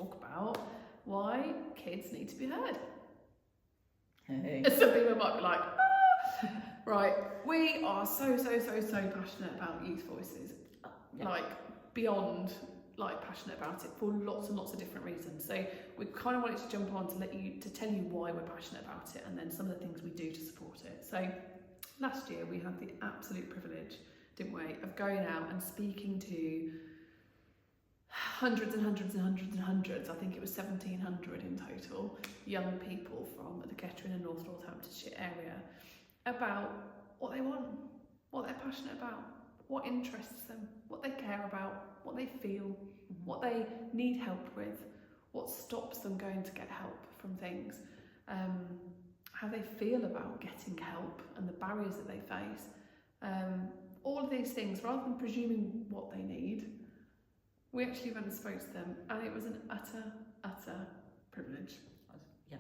talk about why kids need to be heard. Hey. Some people might be like, ah! Right, we are so passionate about youth voices, like beyond like passionate about it for lots and lots of different reasons. So we kind of wanted to jump on to tell you why we're passionate about it, and then some of the things we do to support it. So last year we had the absolute privilege, didn't we, of going out and speaking to hundreds and hundreds and hundreds and hundreds, I think it was 1,700 in total, young people from the Kettering and North Northamptonshire area about what they want, what they're passionate about, what interests them, what they care about, what they feel, what they need help with, what stops them going to get help from things, how they feel about getting help and the barriers that they face. All of these things, rather than presuming what they need, we actually went and spoke to them, and it was an utter privilege. Yeah.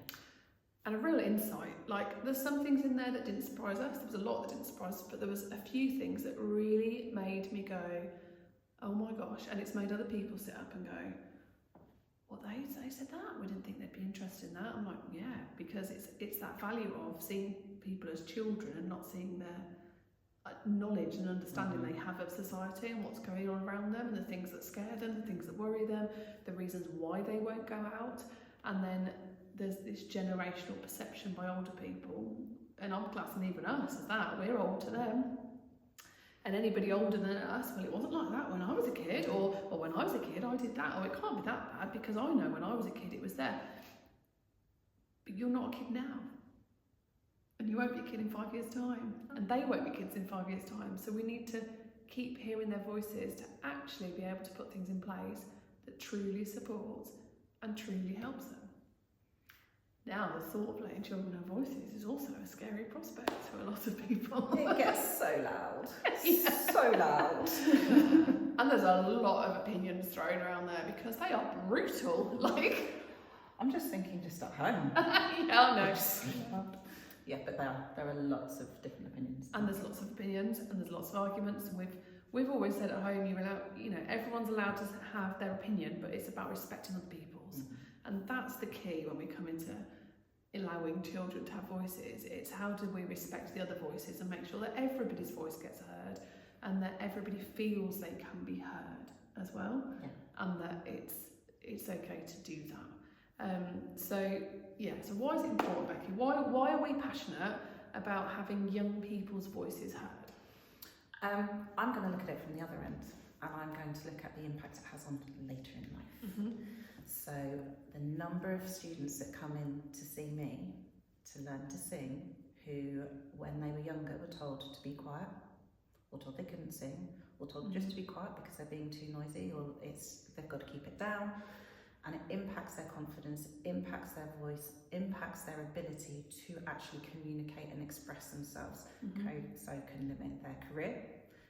And a real insight. Like, there's some things in there that didn't surprise us. There was a lot that didn't surprise us, but there was a few things that really made me go, oh my gosh. And it's made other people sit up and go, what, they said that? We didn't think they'd be interested in that. I'm like, yeah, because it's that value of seeing people as children and not seeing their knowledge and understanding they have of society and what's going on around them, and the things that scare them, the things that worry them, the reasons why they won't go out. And then there's this generational perception by older people, and I'm classing even us as that. We're old to them, and anybody older than us, well, it wasn't like that when I was a kid, or when I was a kid I did that, or it can't be that bad because I know when I was a kid it was there. But you're not a kid now, and you won't be a kid in 5 years' time, and they won't be kids in 5 years' time. So we need to keep hearing their voices to actually be able to put things in place that truly supports and truly helps them. Now, the thought of letting children have voices is also a scary prospect to a lot of people. It gets so loud. Yeah. So loud. And there's a lot of opinions thrown around there because they are brutal. Like, I'm just thinking, just at home. yeah, I know. Yeah, but there are lots of different opinions. And there's lots of opinions, and there's lots of arguments, and we've always said at home, everyone's allowed to have their opinion, but it's about respecting other people's. And that's the key when we come into allowing children to have voices. It's how do we respect the other voices and make sure that everybody's voice gets heard, and that everybody feels they can be heard as well, and that it's okay to do that. So why is it important, Becky? Why are we passionate about having young people's voices heard? I'm going to look at it from the other end, and I'm going to look at the impact it has on later in life. So the number of students that come in to see me to learn to sing, who when they were younger were told to be quiet, or told they couldn't sing, or told just to be quiet because they're being too noisy, or they've got to keep it down. And it impacts their confidence, impacts their voice, impacts their ability to actually communicate and express themselves. So can limit their career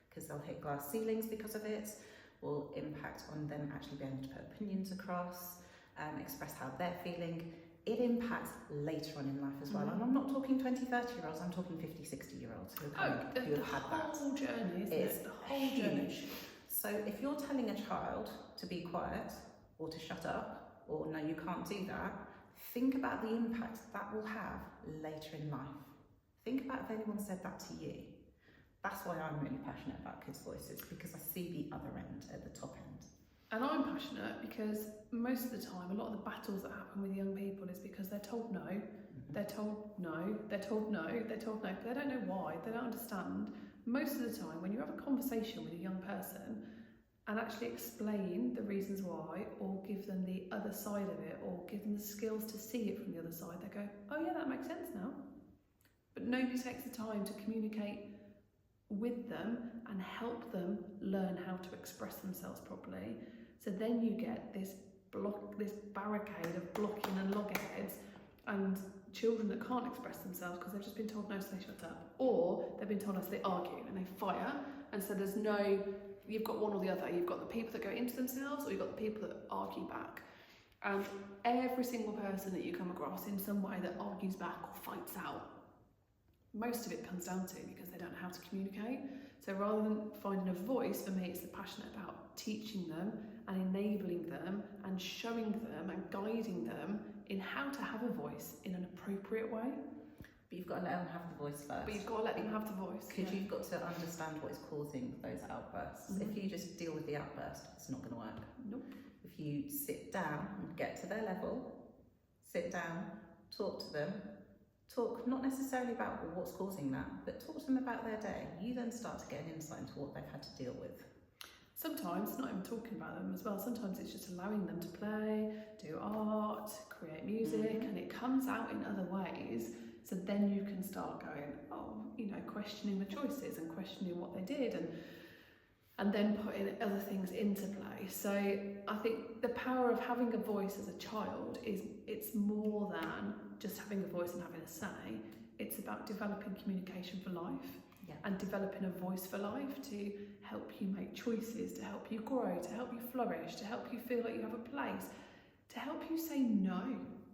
because they'll hit glass ceilings because of it, will impact on them actually being able to put opinions across, express how they're feeling. It impacts later on in life as well. And I'm not talking 20, 30-year-olds, I'm talking 50, 60-year-olds who have had that. The whole journey, isn't it? The whole journey. So if you're telling a child to be quiet, or to shut up, or no, you can't do that, think about the impact that will have later in life. Think about if anyone said that to you. That's why I'm really passionate about kids' voices, because I see the other end at the top end. And I'm passionate because most of the time, a lot of the battles that happen with young people is because they're told no, they're told no, they're told no, they're told no, but they don't know why, they don't understand. Most of the time, when you have a conversation with a young person, and actually explain the reasons why, or give them the other side of it, or give them the skills to see it from the other side, they go, oh yeah, that makes sense now. But nobody takes the time to communicate with them and help them learn how to express themselves properly. So then you get this barricade of blocking and loggerheads, and children that can't express themselves because they've just been told no, so they shut up, or they've been told no, so they argue and they fire, and so there's no. You've got one or the other. You've got the people that go into themselves, or you've got the people that argue back. And every single person that you come across in some way that argues back or fights out, most of it comes down to because they don't know how to communicate. So rather than finding a voice, for me it's the passion about teaching them and enabling them and showing them and guiding them in how to have a voice in an appropriate way. But you've got to let them have the voice first. But you've got to let them have the voice. Because you've got to understand what is causing those outbursts. If you just deal with the outburst, it's not going to work. Nope. If you sit down and get to their level, sit down, talk to them, talk not necessarily about what's causing that, but talk to them about their day. You then start to get an insight into what they've had to deal with. Sometimes it's not even talking about them as well. Sometimes it's just allowing them to play, do art, create music, and it comes out in other ways. So then you can start going, questioning the choices and questioning what they did, and then putting other things into play. So I think the power of having a voice as a child it's more than just having a voice and having a say. It's about developing communication for life. And developing a voice for life to help you make choices, to help you grow, to help you flourish, to help you feel like you have a place, to help you say no.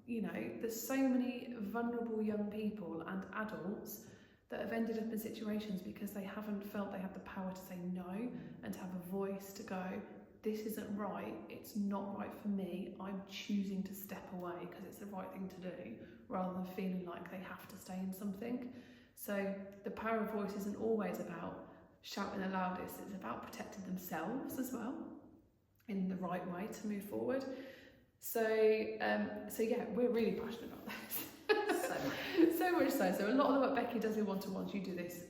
There's so many vulnerable young people and adults that have ended up in situations because they haven't felt they have the power to say no and to have a voice to go, this isn't right, it's not right for me, I'm choosing to step away because it's the right thing to do, rather than feeling like they have to stay in something. So the power of voice isn't always about shouting the loudest, it's about protecting themselves as well in the right way to move forward. So yeah, we're really passionate about this. so much so. So a lot of the work Becky does in one-to-ones, you do this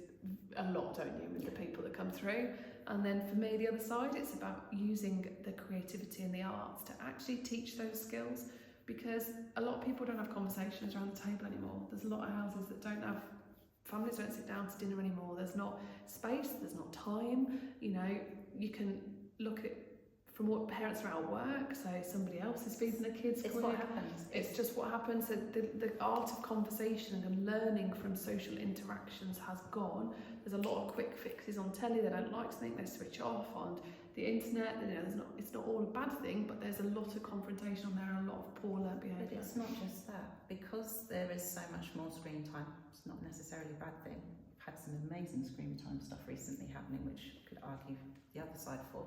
a lot, don't you, with the people that come through. And then for me, the other side, it's about using the creativity and the arts to actually teach those skills, because a lot of people don't have conversations around the table anymore. There's a lot of houses that don't have, families don't sit down to dinner anymore. There's not space, there's not time. You can look at from what parents are out at work, so somebody else is feeding the kids. It's what happens. It's just what happens. So the art of conversation and learning from social interactions has gone. There's a lot of quick fixes on telly. They don't like something, they switch off. On the internet, it's not all a bad thing, but there's a lot of confrontation on there and a lot of poor learned behaviour. But it's not just that. Because there is so much more screen time, it's not necessarily a bad thing. I've had some amazing screen time stuff recently happening, which I could argue the other side for.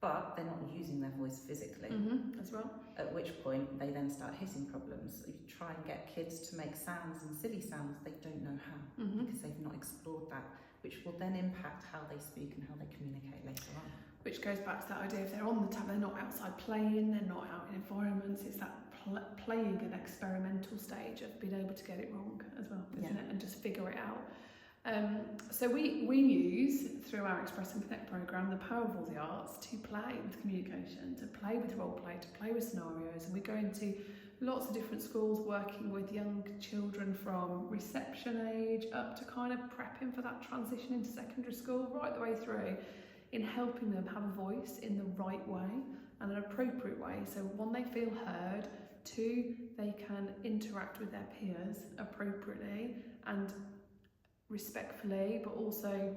But they're not using their voice physically as well. At which point they then start hitting problems. You try and get kids to make sounds and silly sounds, they don't know how because they've not explored that, which will then impact how they speak and how they communicate later on. Which goes back to that idea, if they're on the tab, they're not outside playing, they're not out in environments, it's that playing and experimental stage of being able to get it wrong as well, isn't it? And just figure it out. So we use, through our Express and Connect programme, the power of all the arts to play with communication, to play with role play, to play with scenarios, and we go into lots of different schools working with young children from reception age up to kind of prepping for that transition into secondary school, right the way through, in helping them have a voice in the right way and an appropriate way. So one, they feel heard, two, they can interact with their peers appropriately and respectfully, but also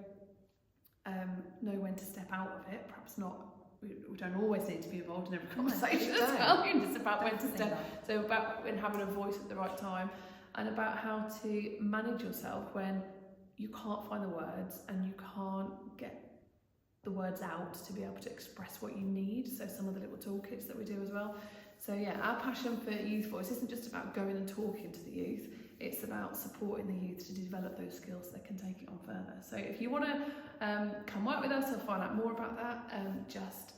know when to step out of it. Perhaps not, we don't always need to be involved in every conversation as well. It's about when to step. So about when having a voice at the right time, and about how to manage yourself when you can't find the words and you can't get the words out to be able to express what you need. So some of the little toolkits that we do as well. So yeah, our passion for Youth Voice isn't just about going and talking to the youth. It's about supporting the youth to develop those skills so they can take it on further. So if you want to come work with us or find out more about that, just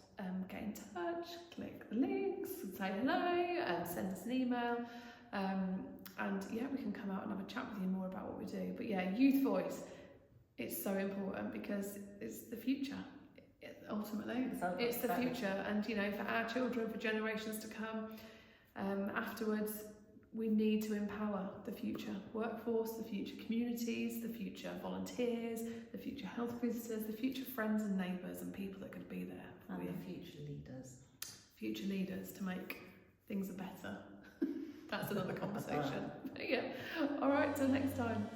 get in touch, click the links, say hello, and send us an email. And yeah, we can come out and have a chat with you more about what we do. But yeah, Youth Voice, it's so important because it's the future. Ultimately, it's the future, and for our children, for generations to come afterwards, we need to empower the future workforce, the future communities, the future volunteers, the future health visitors, the future friends and neighbours and people that could be there. And the future leaders. Future leaders to make things better. That's another conversation. Yeah. All right, till next time.